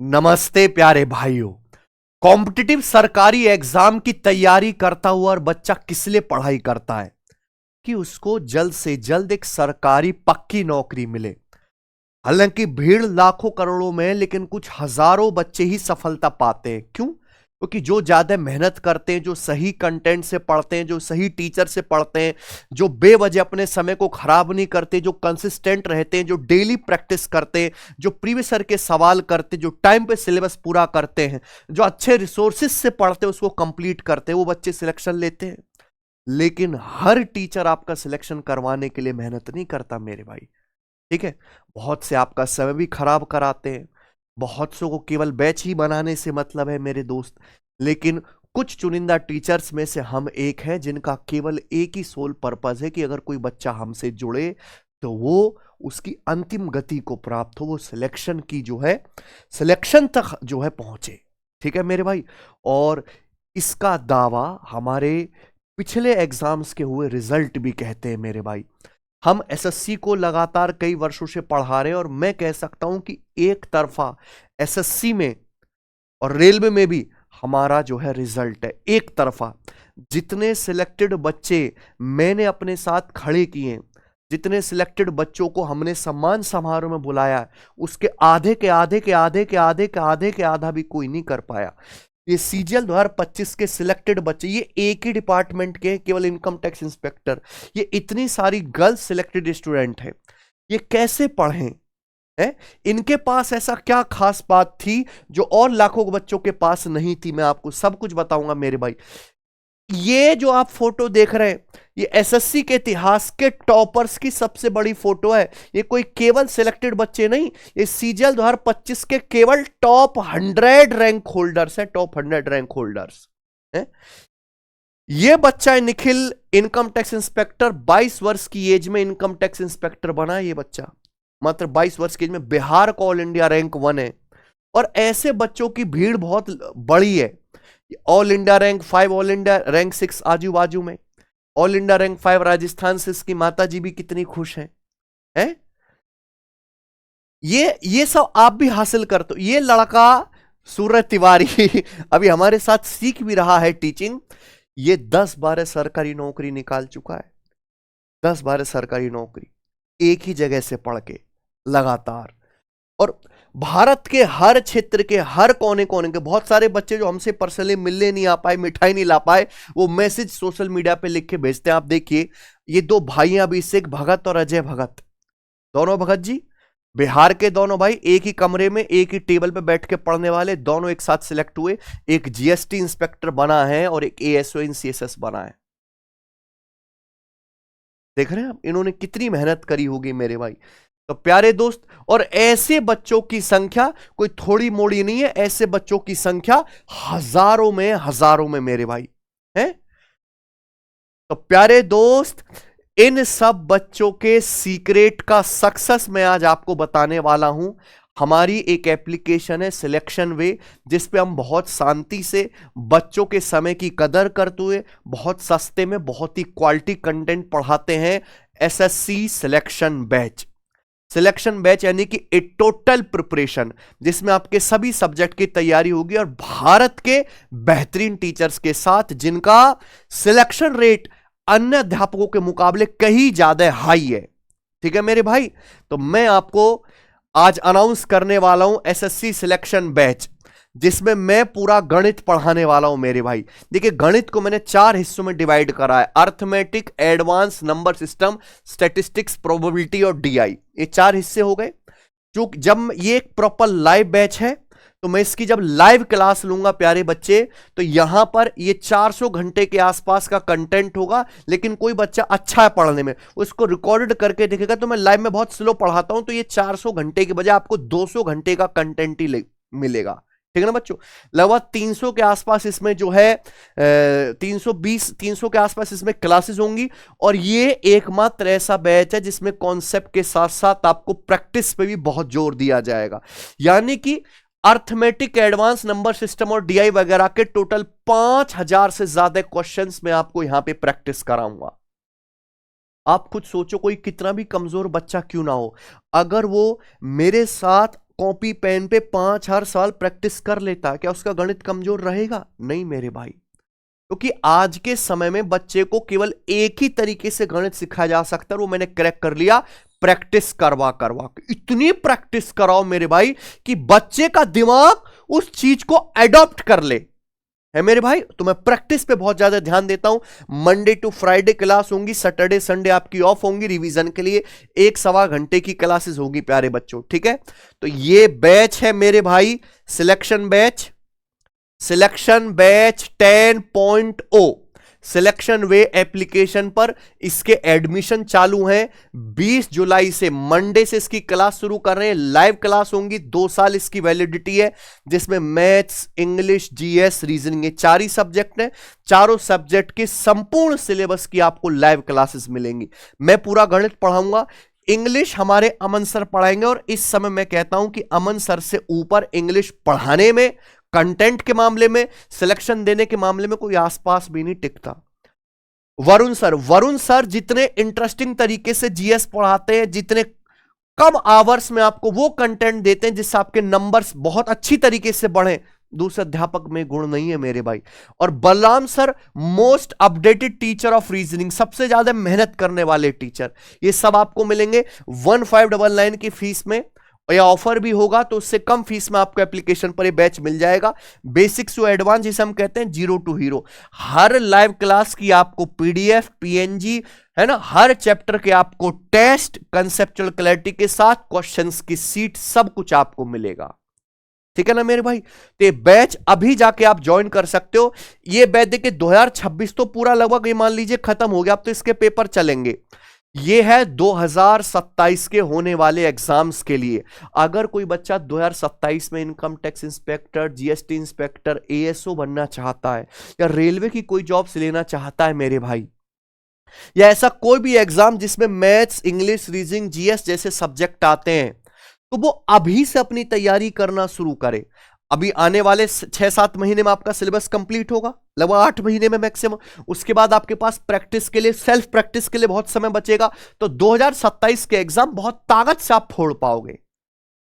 नमस्ते प्यारे भाइयों। कॉम्पिटिटिव सरकारी एग्जाम की तैयारी करता हुआ और बच्चा किस लिए पढ़ाई करता है कि उसको जल्द से जल्द एक सरकारी पक्की नौकरी मिले। हालांकि भीड़ लाखों करोड़ों में है, लेकिन कुछ हजारों बच्चे ही सफलता पाते हैं। क्यों? क्योंकि जो ज्यादा मेहनत करते हैं, जो सही कंटेंट से पढ़ते हैं, जो सही टीचर से पढ़ते हैं, जो बेवजह अपने समय को खराब नहीं करते, जो कंसिस्टेंट रहते हैं, जो डेली प्रैक्टिस करते हैं, जो प्रीवियस ईयर के सवाल करते हैं, जो टाइम पे सिलेबस पूरा करते हैं, जो अच्छे रिसोर्सेज से पढ़ते हैं, उसको कंप्लीट करते हैं, वो बच्चे सिलेक्शन लेते हैं। लेकिन हर टीचर आपका सिलेक्शन करवाने के लिए मेहनत नहीं करता मेरे भाई। ठीक है, बहुत से आपका समय भी खराब कराते हैं, बहुत सौ को केवल बैच ही बनाने से मतलब है मेरे दोस्त। लेकिन कुछ चुनिंदा टीचर्स में से हम एक हैं जिनका केवल एक ही सोल पर्पस है कि अगर कोई बच्चा हमसे जुड़े तो वो उसकी अंतिम गति को प्राप्त हो, वो सिलेक्शन की जो है सिलेक्शन तक जो है पहुंचे। ठीक है मेरे भाई। और इसका दावा हमारे पिछले एग्जाम्स के हुए रिजल्ट भी कहते हैं मेरे भाई। हम एसएससी को लगातार कई वर्षों से पढ़ा रहे हैं और मैं कह सकता हूं कि एक तरफा एसएससी में और रेलवे में भी हमारा जो है रिजल्ट है एक तरफा। जितने सिलेक्टेड बच्चे मैंने अपने साथ खड़े किए, जितने सिलेक्टेड बच्चों को हमने सम्मान समारोह में बुलाया, उसके आधे के आधे के आधे के आधे के आधे के आधा भी कोई नहीं कर पाया। ये सीजीएल 2025 के सिलेक्टेड बच्चे, ये एक ही डिपार्टमेंट के केवल इनकम टैक्स इंस्पेक्टर, ये इतनी सारी गर्ल्स सिलेक्टेड स्टूडेंट हैं, ये कैसे पढ़ें? है इनके पास ऐसा क्या खास बात थी जो और लाखों बच्चों के पास नहीं थी? मैं आपको सब कुछ बताऊंगा मेरे भाई। ये जो आप फोटो देख रहे हैं, ये एसएससी के इतिहास के टॉपर्स की सबसे बड़ी फोटो है। ये कोई केवल सिलेक्टेड बच्चे नहीं, ये सीजीएल 2025 के केवल टॉप 100 रैंक होल्डर्स हैं, टॉप 100 रैंक होल्डर्स हैं। ये बच्चा है निखिल, इनकम टैक्स इंस्पेक्टर, 22 वर्ष की एज में इनकम टैक्स इंस्पेक्टर बना है ये बच्चा। मात्र 22 वर्ष की एज में बिहार का ऑल इंडिया रैंक 1 है। और ऐसे बच्चों की भीड़ बहुत बड़ी है। All India rank 5, all India rank 6 आजू बाजू में, ऑल इंडिया रैंक 5 राजस्थान से इसकी माता जी भी कितनी खुश हैं। हैं? ये सब आप भी हासिल करते हो। ये लड़का सूरज तिवारी अभी हमारे साथ सीख भी रहा है टीचिंग। ये 10-12 सरकारी नौकरी निकाल चुका है, 10-12 सरकारी नौकरी एक ही जगह से पढ़ के लगातार। और भारत के हर क्षेत्र के हर कोने कोने के बहुत सारे बच्चे जो हमसे पर्सनली मिलने नहीं आ पाए, मिठाई नहीं ला पाए, वो मैसेज सोशल मीडिया पे लिख के भेजते हैं। आप देखिए, ये दो भाई अभिषेक भगत और अजय भगत, दोनों भगत जी, बिहार के दोनों भाई, एक ही कमरे में एक ही टेबल पे बैठ के पढ़ने वाले, दोनों एक साथ सिलेक्ट हुए। एक जीएसटी इंस्पेक्टर बना है और एक एएसओ इन सीएसएस बना है। देख रहे हैं आप, इन्होंने कितनी मेहनत करी होगी मेरे भाई। तो प्यारे दोस्त, और ऐसे बच्चों की संख्या कोई थोड़ी मोड़ी नहीं है, ऐसे बच्चों की संख्या हजारों में मेरे भाई हैं। तो प्यारे दोस्त, इन सब बच्चों के सीक्रेट का सक्सेस मैं आज आपको बताने वाला हूं। हमारी एक एप्लीकेशन है सिलेक्शन वे, जिस पे हम बहुत शांति से बच्चों के समय की कदर करते हुए बहुत सस्ते में बहुत ही क्वालिटी कंटेंट पढ़ाते हैं। SSC selection batch, selection batch यानी कि एक टोटल प्रिपरेशन जिसमें आपके सभी सब्जेक्ट की तैयारी होगी और भारत के बेहतरीन टीचर्स के साथ, जिनका सिलेक्शन रेट अन्य अध्यापकों के मुकाबले कहीं ज्यादा हाई है। ठीक है मेरे भाई। तो मैं आपको आज अनाउंस करने वाला हूं एसएससी सिलेक्शन बैच, जिसमें मैं पूरा गणित पढ़ाने वाला हूं मेरे भाई। देखिए, गणित को मैंने 4 हिस्सों में डिवाइड करा है: arithmetic, advance, number system, statistics, probability और डीआई। ये 4 हिस्से हो गए। जो जब ये एक प्रॉपर लाइव बैच है, तो मैं इसकी जब लाइव क्लास लूंगा प्यारे बच्चे, तो यहां पर ये 400 घंटे के आसपास का कंटेंट होगा। लेकिन कोई बच्चा अच्छा है पढ़ने में, उसको रिकॉर्डेड करके देखेगा। तो मैं लाइव में बहुत स्लो पढ़ाता हूं, तो ये 400 घंटे के बजाय आपको 200 घंटे का कंटेंट ही मिलेगा। ठीक है ना बच्चों? लगभग 300 के आसपास इसमें जो है 300 के आसपास इसमें क्लासेस होंगी। और ये एकमात्र ऐसा बैच है जिसमें कॉन्सेप्ट के साथ साथ आपको प्रैक्टिस पे भी बहुत जोर दिया जाएगा। यानी कि अर्थमेटिक, एडवांस, नंबर सिस्टम और डीआई वगैरह के टोटल 5000 से ज्यादा क्वेश्चंस मैं आपको यहां पे प्रैक्टिस कराऊंगा। आप खुद सोचो, कोई कितना भी कमजोर बच्चा क्यों ना हो, अगर वो मेरे साथ कॉपी पेन पे 5 हर साल प्रैक्टिस कर लेता है, क्या उसका गणित कमजोर रहेगा? नहीं मेरे भाई, क्योंकि आज के समय में बच्चे को केवल एक ही तरीके से गणित सिखाया जा सकता है, वो मैंने क्रैक कर लिया, प्रैक्टिस करवा करवा के। इतनी प्रैक्टिस कराओ मेरे भाई कि बच्चे का दिमाग उस चीज को एडॉप्ट कर ले, है मेरे भाई। तो मैं प्रैक्टिस पे बहुत ज्यादा ध्यान देता हूं। मंडे टू फ्राइडे क्लास होंगी, सैटरडे संडे आपकी ऑफ होंगी, रिवीजन के लिए 1-1.25 घंटे की क्लासेस होंगी प्यारे बच्चों, ठीक है। तो ये बैच है मेरे भाई, selection batch, selection batch 10.0 selection way application पर इसके एडमिशन चालू हैं। 20 जुलाई से मंडे से इसकी क्लास शुरू कर रहे हैं, लाइव क्लास होंगी, 2 साल इसकी वैलिडिटी है, जिसमें मैथ्स, इंग्लिश, जीएस, रीजनिंग, ये 4 ही सब्जेक्ट हैं। चारों सब्जेक्ट के संपूर्ण सिलेबस की आपको लाइव क्लासेस मिलेंगी। मैं पूरा गणित पढ़ाऊंगा, इंग्लिश हमारे अमन सर पढ़ाएंगे, और इस समय मैं कहता हूं कि अमन सर से ऊपर इंग्लिश पढ़ाने में, कंटेंट के मामले में, सिलेक्शन देने के मामले में कोई आसपास भी नहीं टिकता। वरुण सर जितने इंटरेस्टिंग तरीके से जीएस पढ़ाते हैं, जितने कम आवर्स में आपको वो कंटेंट देते हैं जिससे आपके नंबर्स बहुत अच्छी तरीके से बढ़े, दूसरे अध्यापक में गुण नहीं है मेरे भाई। और Balram sir most updated teacher of reasoning, सबसे ज्यादा मेहनत करने वाले टीचर। ये सब आपको मिलेंगे 1599 की फीस में, या ऑफर भी होगा तो उससे कम फीस में आपको एप्लीकेशन पर ये बैच मिल जाएगा। बेसिक्स टू एडवांस, जिसे हम कहते हैं 0 to hero. Her live class की आपको पीडीएफ, पीएनजी, है ना, हर चैप्टर के आपको टेस्ट, कंसेप्चुअल क्लैरिटी के साथ क्वेश्चंस की सीट, सब कुछ आपको मिलेगा, ठीक है ना मेरे भाई। तो ये बैच अभी जाके आप ज्वाइन कर सकते हो। ये बैच देखिए 2026 तो पूरा लगभग ये मान लीजिए खत्म हो गया, अब तो इसके पेपर चलेंगे। ये है 2027 के होने वाले एग्जाम्स के लिए। अगर कोई बच्चा 2027 में income tax inspector, GST inspector, ASO बनना चाहता है, या रेलवे की कोई जॉब्स लेना चाहता है मेरे भाई, या ऐसा कोई भी एग्जाम जिसमें मैथ्स, इंग्लिश, रीजनिंग, जीएस जैसे सब्जेक्ट आते हैं, तो वो अभी से अपनी तैयारी करना शुरू करे। अभी आने वाले 6-7 महीने में आपका सिलेबस कंप्लीट होगा, लगभग 8 महीने में मैक्सिमम। उसके बाद आपके पास प्रैक्टिस के लिए, सेल्फ प्रैक्टिस के लिए बहुत समय बचेगा। तो 2027 के एग्जाम बहुत ताकत से आप फोड़ पाओगे।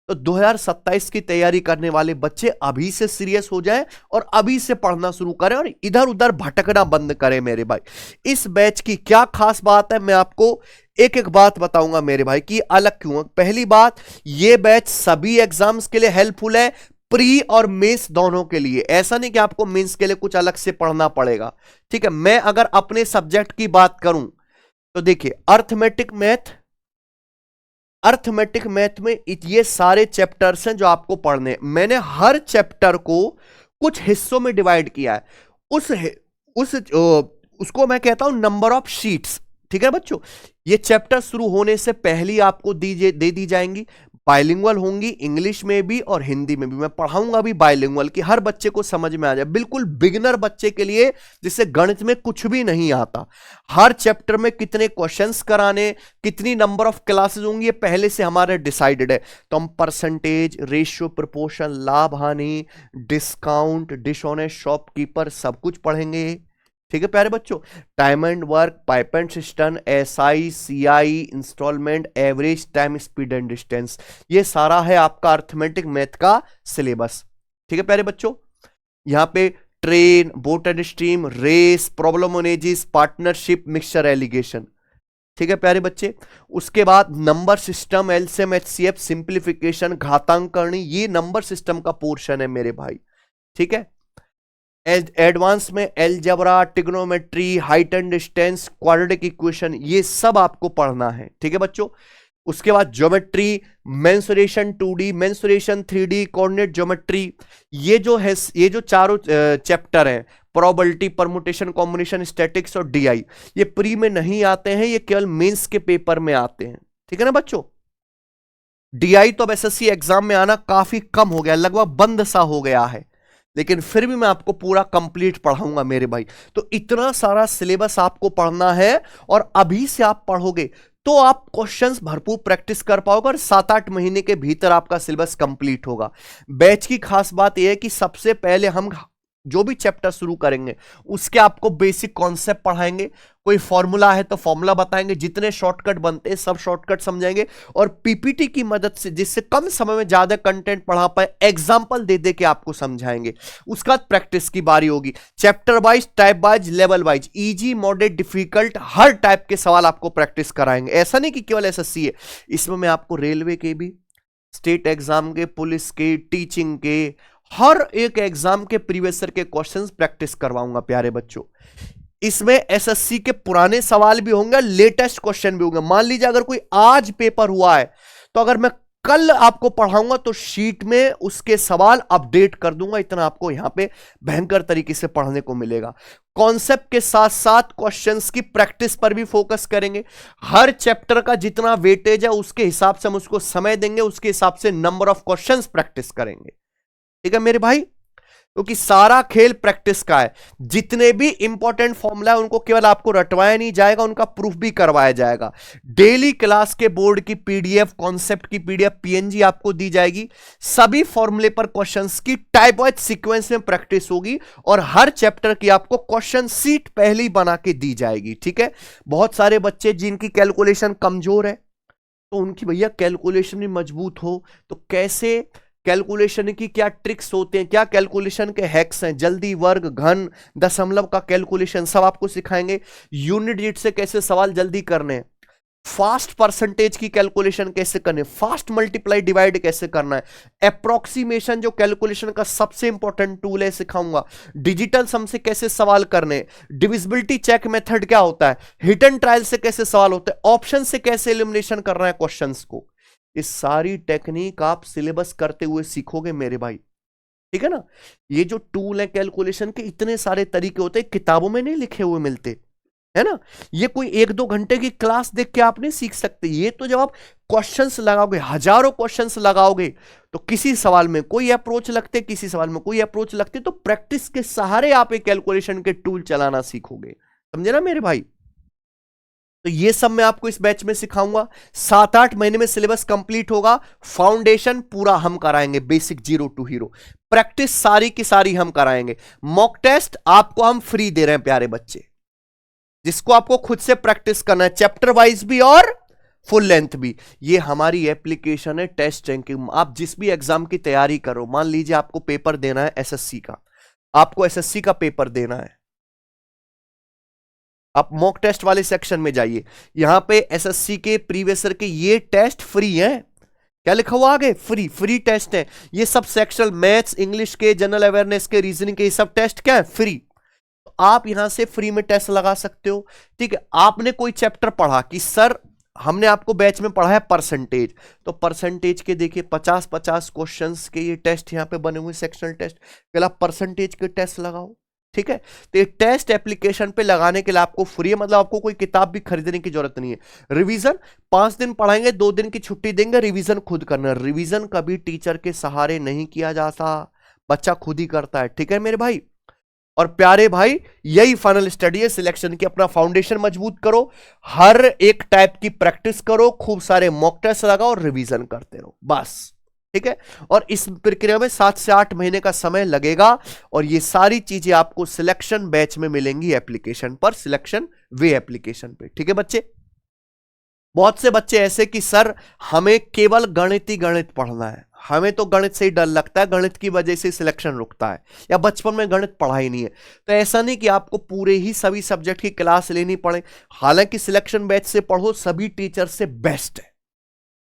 तो 2027 की तैयारी करने वाले बच्चे अभी से सीरियस हो जाएं और अभी से पढ़ना शुरू करें और इधर उधर भटकना बंद करें मेरे भाई। इस बैच की क्या खास बात है, मैं आपको एक एक बात बताऊंगा मेरे भाई कि अलग क्यों है। पहली बात, यह बैच सभी एग्जाम्स के लिए हेल्पफुल है, प्री और मेंस दोनों के लिए। ऐसा नहीं कि आपको मेंस के लिए कुछ अलग से पढ़ना पड़ेगा, ठीक है। मैं अगर अपने सब्जेक्ट की बात करूं तो देखिए, अर्थमेटिक मैथ में ये सारे चैप्टर्स हैं जो आपको पढ़ने। मैंने हर चैप्टर को कुछ हिस्सों में डिवाइड किया है, उसको मैं कहता हूं नंबर ऑफ शीट्स, ठीक है बच्चों। ये चैप्टर शुरू होने से पहले ही आपको दे दी जाएंगी। बाइलिंगुअल होंगी, इंग्लिश में भी और हिंदी में भी। मैं पढ़ाऊंगा भी बाइलिंगुअल की, हर बच्चे को समझ में आ जाए, बिल्कुल बिगिनर बच्चे के लिए जिसे गणित में कुछ भी नहीं आता। हर चैप्टर में कितने क्वेश्चंस कराने, कितनी नंबर ऑफ क्लासेस होंगी, ये पहले से हमारे डिसाइडेड है। तो हम परसेंटेज, रेशियो, प्रोपोर्शन, लाभ हानि, डिस्काउंट, डिसऑनेस्ट शॉपकीपर, सब कुछ पढ़ेंगे, ठीक है प्यारे बच्चों। Time and work, pipe and system, SI, CI, instalment, average, time, speed and distance, ये सारा है आपका अर्थमेटिक मैथ का सिलेबस, ठीक है प्यारे बच्चों। यहां पे train, boat and stream, race, problem on ages, partnership, mixture, alligation, ठीक है प्यारे बच्चे। उसके बाद number system, LCM, HCF, simplification, घातांक करनी, ये नंबर सिस्टम का पोर्शन है मेरे भाई, ठीक है। एडवांस में algebra, trigonometry, height and distance, quadratic equation, ये सब आपको पढ़ना है, ठीक है बच्चों। उसके बाद geometry, mensuration 2D, mensuration 3D, coordinate geometry, ये जो चारों चैप्टर हैं, प्रोबेबिलिटी, परमुटेशन, कॉम्बिनेशन, स्टैटिक्स और डीआई, ये प्री में नहीं आते हैं, ये केवल मेंस के पेपर में आते हैं, ठीक है ना बच्चों। डीआई तो अब एसएससी एग्जाम में आना काफी कम हो गया, लगभग बंद सा हो गया है, लेकिन फिर भी मैं आपको पूरा कंप्लीट पढ़ाऊंगा मेरे भाई। तो इतना सारा सिलेबस आपको पढ़ना है और अभी से आप पढ़ोगे तो आप क्वेश्चंस भरपूर प्रैक्टिस कर पाओगे और 7-8 महीने के भीतर आपका सिलेबस कंप्लीट होगा। बैच की खास बात यह है कि सबसे पहले हम जो भी चैप्टर शुरू करेंगे उसके आपको बेसिक कॉन्सेप्ट पढ़ाएंगे, कोई फॉर्मूला है तो फॉर्मूला बताएंगे, जितने शॉर्टकट बनते हैं सब शॉर्टकट समझाएंगे, और पीपीटी की मदद से जिससे कम समय में ज्यादा कंटेंट पढ़ा पाए एग्जांपल दे दे के आपको समझाएंगे। उसके बाद प्रैक्टिस की बारी होगी, chapter wise, type wise, level wise, easy, moderate, difficult, हर टाइप के सवाल आपको प्रैक्टिस कराएंगे। ऐसा नहीं कि केवल एसएससी है, इसमें मैं आपको रेलवे के भी, स्टेट एग्जाम के, पुलिस के, टीचिंग के, हर एक एग्जाम के प्रीवियस ईयर के क्वेश्चंस प्रैक्टिस करवाऊंगा प्यारे बच्चों। इसमें एसएससी के पुराने सवाल भी होंगे, लेटेस्ट क्वेश्चन भी होंगे। मान लीजिए अगर कोई आज पेपर हुआ है तो अगर मैं कल आपको पढ़ाऊंगा तो शीट में उसके सवाल अपडेट कर दूंगा, इतना आपको यहां पे भयंकर तरीके से पढ़ने को मिलेगा। कॉन्सेप्ट के साथ साथ क्वेश्चंस की प्रैक्टिस पर भी फोकस करेंगे। हर चैप्टर का जितना वेटेज है उसके हिसाब से हम उसको समय देंगे, उसके हिसाब से नंबर ऑफ क्वेश्चंस प्रैक्टिस करेंगे। ठीक है मेरे भाई, क्योंकि सारा खेल प्रैक्टिस का है। जितने भी इंपॉर्टेंट फॉर्मूला है उनको केवल आपको रटवाया नहीं जाएगा, उनका प्रूफ भी करवाया जाएगा। डेली क्लास के बोर्ड की पीडीएफ, कॉन्सेप्ट की पीडीएफ, पीएनजी आपको दी जाएगी। सभी फॉर्मूले पर क्वेश्चंस की टाइप वाइज सीक्वेंस में प्रैक्टिस होगी और हर चैप्टर की आपको क्वेश्चन सीट पहले ही बना के दी जाएगी। ठीक है, बहुत सारे बच्चे जिनकी कैलकुलेशन कमजोर है तो उनकी भैया कैलकुलेशन भी मजबूत हो, तो कैसे कैलकुलेशन की क्या ट्रिक्स होते हैं, क्या कैलकुलेशन के हैक्स हैं, जल्दी, वर्ग, घन, दशमलव का कैलकुलेशन सब आपको सिखाएंगे। यूनिट डिजिट से कैसे सवाल जल्दी करने हैं, फास्ट परसेंटेज की कैलकुलेशन कैसे करने, फास्ट मल्टीप्लाई डिवाइड कैसे करना है, अप्रोक्सीमेशन जो कैलकुलेशन का सबसे इंपॉर्टेंट टूल है सिखाऊंगा, डिजिटल सम से कैसे सवाल करने, डिविजिबिलिटी चेक मेथड क्या होता है, हिट एंड ट्रायल से कैसे सवाल होते हैं, ऑप्शन से कैसे एलिमिनेशन करना है क्वेश्चंस को। ये सारी टेक्निक आप सिलेबस करते हुए सीखोगे मेरे भाई। ठीक है ना, ये जो टूल है कैलकुलेशन के, इतने सारे तरीके होते हैं, किताबों में नहीं लिखे हुए मिलते, है ना। ये कोई 1-2 घंटे की क्लास देख के आप नहीं सीख सकते। ये तो जब आप क्वेश्चंस लगाओगे, हजारों क्वेश्चंस लगाओगे, तो किसी सवाल में कोई अप्रोच लगते, किसी सवाल में कोई अप्रोच लगते, तो प्रैक्टिस के सहारे आप एक कैलकुलेशन के टूल चलाना सीखोगे। समझे ना मेरे भाई। तो ये सब मैं आपको इस बैच में सिखाऊंगा। 7-8 महीने में सिलेबस कंप्लीट होगा। फाउंडेशन पूरा हम कराएंगे, बेसिक 0 to हीरो। प्रैक्टिस सारी की सारी हम कराएंगे। मॉक टेस्ट आपको हम फ्री दे रहे हैं प्यारे बच्चे, जिसको आपको खुद से प्रैक्टिस करना है, चैप्टर वाइज भी और फुल लेंथ भी। ये हमारी एप्लीकेशन है टेस्ट रैंकिंग। आप जिस भी एग्जाम की तैयारी करो, मान लीजिए आपको पेपर देना है एसएससी का, आपको एसएससी का पेपर देना है, आप मॉक टेस्ट वाले सेक्शन में जाइए, यहां पे एसएससी के प्रीवियस ईयर के ये टेस्ट फ्री हैं। क्या लिखा हुआ आगे? फ्री टेस्ट है। ये सब सेक्शनल मैथ्स, इंग्लिश के, जनरल अवेयरनेस के, रीजनिंग के, ये सब टेस्ट क्या है? फ्री। तो आप यहां से फ्री में टेस्ट लगा सकते हो। ठीक है, आपने कोई चैप्टर पढ़ा कि सर हमने आपको बैच में पढ़ा है परसेंटेज, तो परसेंटेज के देखिए 50-50 क्वेश्चंस के ये टेस्ट यहां पे बने हुए, सेक्शनल टेस्ट। पहले आप परसेंटेज के टेस्ट लगाओ। ठीक है, तो ये टेस्ट एप्लीकेशन पे लगाने के लिए आपको फ्री है, मतलब आपको कोई किताब भी खरीदने की जरूरत नहीं है। रिवीजन 5 दिन पढ़ाएंगे, 2 दिन की छुट्टी देंगे, रिवीजन खुद करना। रिवीजन कभी टीचर के सहारे नहीं किया जाता, बच्चा खुद ही करता है। ठीक है मेरे भाई और प्यारे भाई, यही फाइनल स्टडी है सिलेक्शन की। अपना फाउंडेशन मजबूत करो, हर एक टाइप की प्रैक्टिस करो, खूब सारे मॉक टेस्ट लगाओ और रिवीजन करते रहो, बस। ठीक है, और इस प्रक्रिया में 7 से 8 महीने का समय लगेगा और ये सारी चीजें आपको सिलेक्शन बैच में मिलेंगी एप्लीकेशन पर, सिलेक्शन वे एप्लीकेशन पे। ठीक है बच्चे, बहुत से बच्चे ऐसे कि सर हमें केवल गणित ही गणित पढ़ना है, हमें तो गणित से ही डर लगता है, गणित की वजह से सिलेक्शन रुकता है, या बचपन में गणित पढ़ा ही नहीं है। तो ऐसा नहीं कि आपको पूरे ही सभी सब्जेक्ट की क्लास लेनी पड़े। हालांकि सिलेक्शन बैच से पढ़ो, सभी टीचर से बेस्ट है,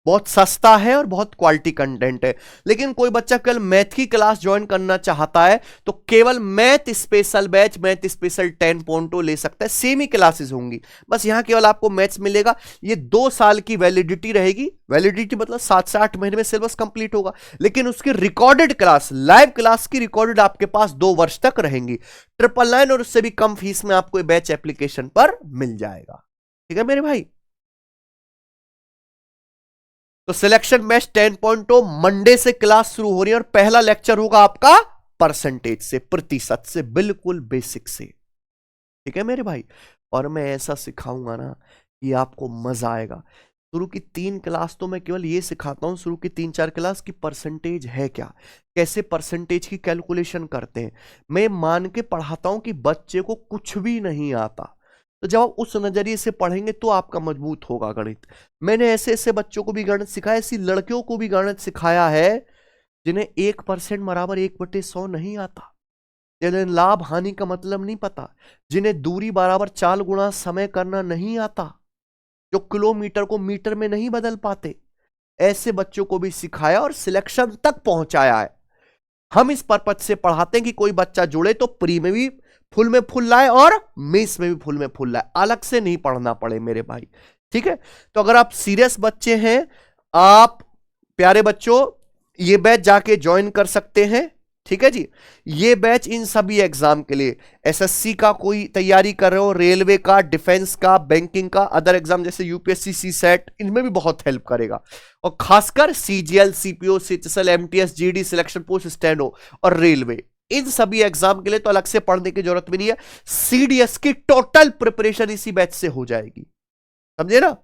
बहुत सस्ता है और बहुत क्वालिटी कंटेंट है। लेकिन कोई बच्चा केवल मैथ की क्लास ज्वाइन करना चाहता है तो केवल math special batch, math special 10.0 ले सकता है। सेम ही क्लासेस होंगी, बस यहां केवल आपको मैथ्स मिलेगा। ये 2 साल की वैलिडिटी रहेगी। वैलिडिटी मतलब 7 से 8 महीने में सिलेबस कंप्लीट होगा, लेकिन उसकी रिकॉर्डेड क्लास, लाइव क्लास की रिकॉर्डेड आपके पास 2 वर्ष तक रहेंगी। 999 और उससे भी कम फीस में आपको बैच एप्लीकेशन पर मिल जाएगा। ठीक है मेरे भाई, तो सिलेक्शन बैच 10.0 मंडे से क्लास शुरू हो रही है और पहला लेक्चर होगा आपका परसेंटेज से, प्रतिशत से, बिल्कुल बेसिक से। ठीक है मेरे भाई, और मैं ऐसा सिखाऊंगा ना कि आपको मजा आएगा। शुरू की 3 क्लास तो मैं केवल ये सिखाता हूं, शुरू की 3-4 क्लास की परसेंटेज है क्या, कैसे परसेंटेज की कैलकुलेशन करते हैं। मैं मान के पढ़ाता हूं कि बच्चे को कुछ भी नहीं आता, तो जब आप उस नजरिए से पढ़ेंगे तो आपका मजबूत होगा गणित। मैंने ऐसे ऐसे बच्चों को भी गणित सिखाया, ऐसी लड़कियों को भी गणित सिखाया है जिन्हें 1% बराबर 1/100 नहीं आता, जिन्हें लाभ हानि का मतलब नहीं पता, जिन्हें दूरी बराबर 4 गुणा समय करना नहीं आता, जो किलोमीटर को मीटर में नहीं बदल पाते, ऐसे बच्चों को भी सिखाया और सिलेक्शन तक पहुंचाया है। हम इस पर्पज से पढ़ाते हैं कि कोई बच्चा जुड़े तो प्री में भी फुल में फुल लाए और मेंस में भी फुल में फुल लाए, अलग से नहीं पढ़ना पड़े मेरे भाई। ठीक है, तो अगर आप सीरियस बच्चे हैं, आप प्यारे बच्चों ये बैच जाके ज्वाइन कर सकते हैं। ठीक है जी, ये बैच इन सभी एग्जाम के लिए, एसएससी का कोई तैयारी कर रहे हो, रेलवे का, डिफेंस का, बैंकिंग का, अदर एग्जाम जैसे यूपीएससी, सीसेट, इनमें भी बहुत हेल्प करेगा। और खासकर CGL, CPO, CHSL, MTS, GD, selection post, steno और रेलवे, इन सभी एग्जाम के लिए तो अलग से पढ़ने की जरूरत भी नहीं है। सीडीएस की टोटल प्रिपरेशन इसी बैच से हो जाएगी, समझे ना।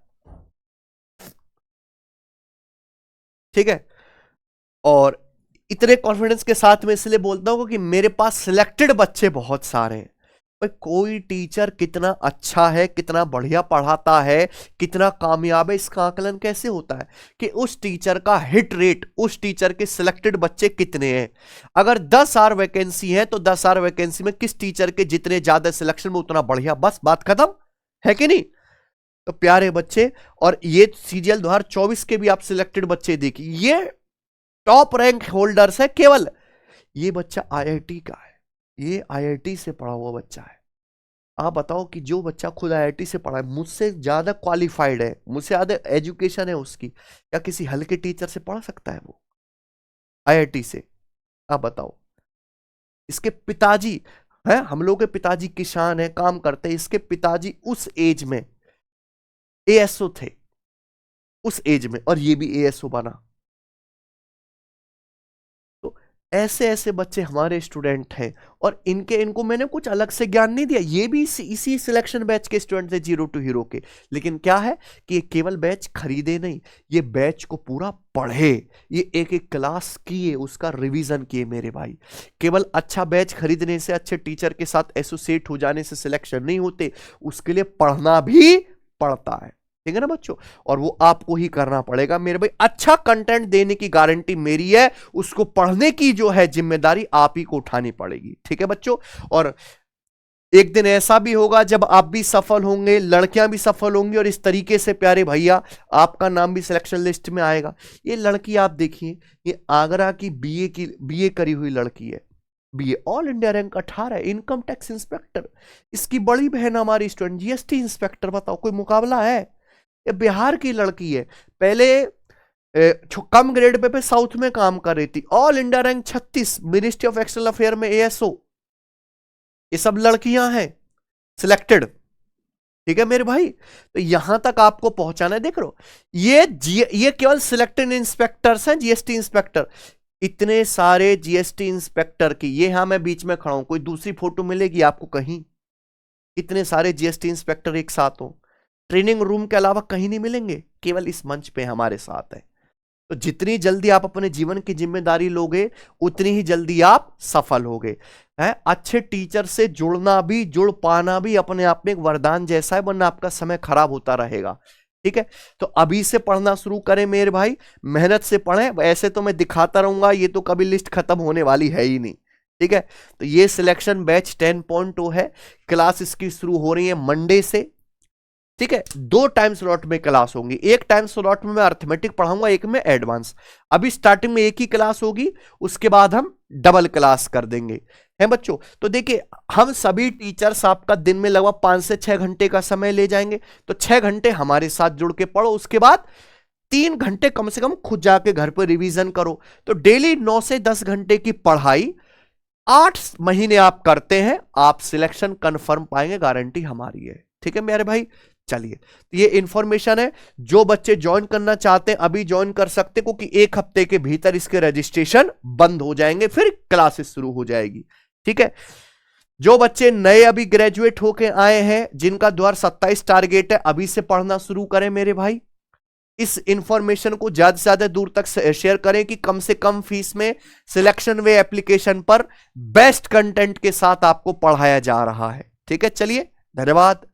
ठीक है, और इतने कॉन्फिडेंस के साथ मैं इसलिए बोलता हूं कि मेरे पास सिलेक्टेड बच्चे बहुत सारे हैं। भाई कोई टीचर कितना अच्छा है, कितना बढ़िया पढ़ाता है, कितना कामयाब है, इसका आकलन कैसे होता है कि उस टीचर का हिट रेट, उस टीचर के सिलेक्टेड बच्चे कितने हैं। अगर 10 आर वैकेंसी है तो 10 आर वैकेंसी में किस टीचर के जितने ज्यादा सिलेक्शन में उतना बढ़िया, बस बात खत्म है कि नहीं। तो प्यारे बच्चे, और ये सीजीएल 2024 के भी आप सिलेक्टेड बच्चे देखिए, ये टॉप रैंक होल्डर्स है। केवल ये बच्चा आईआईटी का है, ये आईआईटी से पढ़ा हुआ बच्चा है। आप बताओ कि जो बच्चा खुद आईआईटी से पढ़ा है, मुझसे ज्यादा क्वालिफाइड है, मुझसे ज्यादा एजुकेशन है उसकी, क्या किसी हल्के टीचर से पढ़ सकता है वो आईआईटी से? आप बताओ। इसके पिताजी है, हम लोग के पिताजी किसान है, काम करते हैं, इसके पिताजी उस एज में एएसओ थे, उस एज में, और ये भी एएसओ बना। ऐसे ऐसे बच्चे हमारे स्टूडेंट हैं, और इनको मैंने कुछ अलग से ज्ञान नहीं दिया, ये भी इसी सिलेक्शन बैच के स्टूडेंट थे, जीरो टू हीरो के। लेकिन क्या है कि ये केवल बैच खरीदे नहीं, ये बैच को पूरा पढ़े, ये एक एक क्लास किए, उसका रिवीजन किए मेरे भाई। केवल अच्छा बैच खरीदने से, अच्छे टीचर के साथ एसोसिएट हो जाने से सिलेक्शन नहीं होते, उसके लिए पढ़ना भी पड़ता है। ठीक है ना बच्चों, और वो आपको ही करना पड़ेगा मेरे भाई। अच्छा कंटेंट देने की गारंटी मेरी है, उसको पढ़ने की जो है जिम्मेदारी आप ही को उठानी पड़ेगी। ठीक है बच्चों, और एक दिन ऐसा भी होगा जब आप भी सफल होंगे, लड़कियां भी सफल होंगी, और इस तरीके से प्यारे भैया आपका नाम भी सिलेक्शन लिस्ट में आएगा। ये लड़की आप देखिए, ये आगरा की बीए करी हुई लड़की है, बीए ऑल इंडिया रैंक 18 है, इनकम टैक्स इंस्पेक्टर। इसकी बड़ी बहन हमारी स्टूडेंट जीएसटी इंस्पेक्टर, बताओ कोई मुकाबला है? ये बिहार की लड़की है, पहले कम ग्रेड पे साउथ में काम कर रही थी, all India rank 36, ministry of external affair में एएसओ। ये सब लड़कियां हैं सिलेक्टेड। ठीक है मेरे भाई, तो यहां तक आपको पहुंचाना है। देख लो, ये केवल सिलेक्टेड इंस्पेक्टर्स हैं, जीएसटी इंस्पेक्टर। इतने सारे जीएसटी इंस्पेक्टर की, ये हाँ मैं बीच में खड़ा हूं, कोई दूसरी फोटो मिलेगी आपको कहीं? इतने सारे जीएसटी इंस्पेक्टर एक साथ हो, ट्रेनिंग रूम के अलावा कहीं नहीं मिलेंगे, केवल इस मंच पे हमारे साथ है। तो जितनी जल्दी आप अपने जीवन की जिम्मेदारी लोगे, उतनी ही जल्दी आप सफल होगे। अच्छे टीचर से जुड़ पाना भी अपने आप में एक वरदान जैसा है, वरना आपका समय खराब होता रहेगा। ठीक है, तो अभी से पढ़ना शुरू करें मेरे भाई, मेहनत से पढ़ें। ऐसे तो मैं दिखाता रहूंगा, ये तो कभी लिस्ट खत्म होने वाली है ही नहीं। ठीक है, तो ये सिलेक्शन बैच 10.0 है, क्लास इसकी शुरू हो रही है मंडे से। ठीक है, 2 टाइम स्लॉट में क्लास होंगी, एक टाइम स्लॉट में मैं अर्थमेटिक पढ़ाऊंगा, एक में एडवांस। अभी स्टार्टिंग में एक ही क्लास होगी, उसके बाद हम डबल क्लास कर देंगे, है बच्चों। तो देखिए, हम सभी टीचर्स आपका दिन में लगभग 5 से 6 घंटे का समय ले जाएंगे, तो 6 घंटे हमारे साथ जुड़ के पढ़ो, उसके बाद 3 घंटे कम से कम खुद जाके घर पर रिवीजन करो। तो डेली 9 से 10 घंटे की पढ़ाई 8 महीने आप करते हैं, आप सिलेक्शन कंफर्म पाएंगे, गारंटी हमारी है। ठीक है मेरे भाई, चलिए, तो ये इंफॉर्मेशन है। जो बच्चे ज्वाइन करना चाहते हैं अभी ज्वाइन कर सकते, क्योंकि 1 हफ्ते के भीतर इसके रजिस्ट्रेशन बंद हो जाएंगे, फिर क्लासेस शुरू हो जाएगी। ठीक है, जो बच्चे नए अभी ग्रेजुएट होके आए हैं, जिनका 2027 टारगेट है, अभी से पढ़ना शुरू करें मेरे भाई। इस इंफॉर्मेशन को ज्यादा से ज्यादा दूर तक शेयर करें कि कम से कम फीस में सिलेक्शन वे एप्लीकेशन पर बेस्ट कंटेंट के साथ आपको पढ़ाया जा रहा है। ठीक है, चलिए, धन्यवाद।